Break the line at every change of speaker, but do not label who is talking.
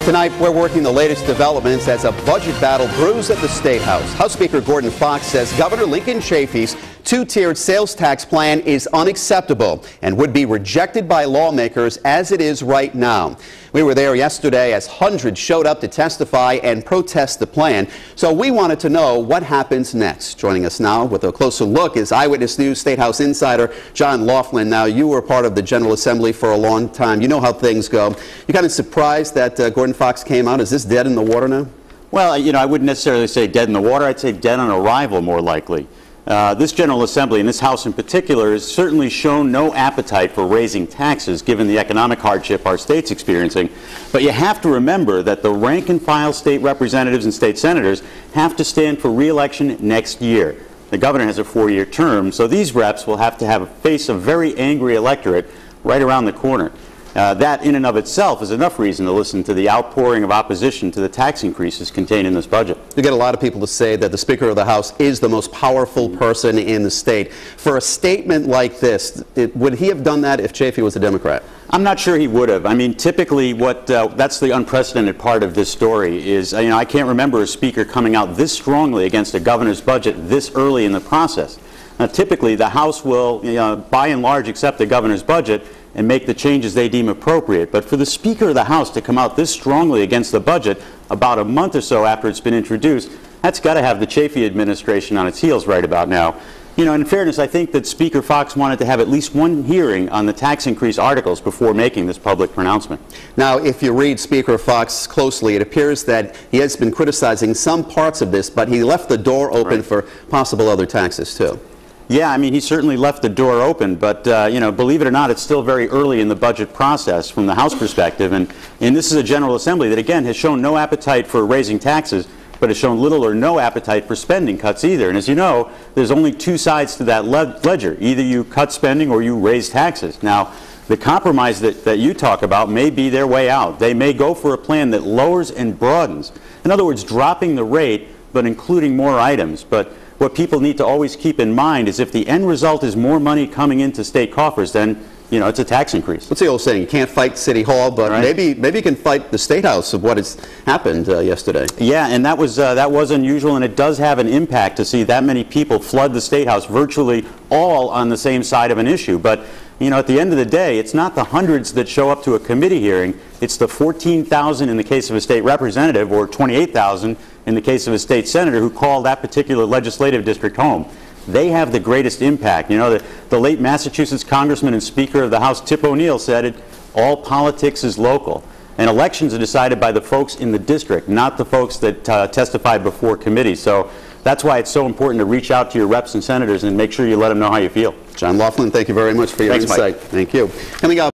Tonight, we're working the latest developments as a budget battle brews at the State House. House Speaker Gordon Fox says Governor Lincoln Chafee's two-tiered sales tax plan is unacceptable and would be rejected by lawmakers as it is right now. We were there yesterday as hundreds showed up to testify and protest the plan. So we wanted to know what happens next. Joining us now with a closer look is Eyewitness News State House insider John Loughlin. Now, you were part of the General Assembly for a long time. You know how things go. You kind of surprised that Gordon Fox came out? Is this dead in the water now?
Well, you know, I wouldn't necessarily say dead in the water. I'd say dead on arrival, more likely. This General Assembly, and this House in particular, has certainly shown no appetite for raising taxes given the economic hardship our state's experiencing. But you have to remember that the rank-and-file state representatives and state senators have to stand for re-election next year. The governor has a 4-year term, so these reps will have to face a very angry electorate right around the corner. That in and of itself is enough reason to listen to the outpouring of opposition to the tax increases contained in this budget.
You get a lot of people to say that the Speaker of the House is the most powerful person in the state. For a statement like this, would he have done that if Chafee was a Democrat?
I'm not sure he would have. I mean, typically that's the unprecedented part of this story is, you know, I can't remember a speaker coming out this strongly against a governor's budget this early in the process. Now, typically, the House will, by and large, accept the governor's budget and make the changes they deem appropriate. But for the Speaker of the House to come out this strongly against the budget about a month or so after it's been introduced, that's got to have the Chafee administration on its heels right about now. You know, in fairness, I think that Speaker Fox wanted to have at least one hearing on the tax increase articles before making this public pronouncement.
Now, if you read Speaker Fox closely, it appears that he has been criticizing some parts of this, but he left the door open for possible other taxes, too.
Yeah, I mean, he certainly left the door open, but, you know, believe it or not, it's still very early in the budget process from the House perspective, and this is a General Assembly that, again, has shown no appetite for raising taxes, but has shown little or no appetite for spending cuts either. And as you know, there's only two sides to that ledger. Either you cut spending or you raise taxes. Now, the compromise that you talk about may be their way out. They may go for a plan that lowers and broadens. In other words, dropping the rate, but including more items. But what people need to always keep in mind is if the end result is more money coming into state coffers, then, you know, it's a tax increase.
What's the old saying? You can't fight City Hall, but maybe you can fight the State House of what has happened yesterday.
Yeah, and that was unusual, and it does have an impact to see that many people flood the State House, virtually all on the same side of an issue. But, you know, at the end of the day, it's not the hundreds that show up to a committee hearing. It's the 14,000 in the case of a state representative, or 28,000 in the case of a state senator who called that particular legislative district home. They have the greatest impact. You know, the late Massachusetts Congressman and Speaker of the House, Tip O'Neill, said it, all politics is local. And elections are decided by the folks in the district, not the folks that testify before committees. So that's why it's so important to reach out to your reps and senators and make sure you let them know how you feel.
John Loughlin, thank you very much for your insight.
Mike.
Thank you. Coming up.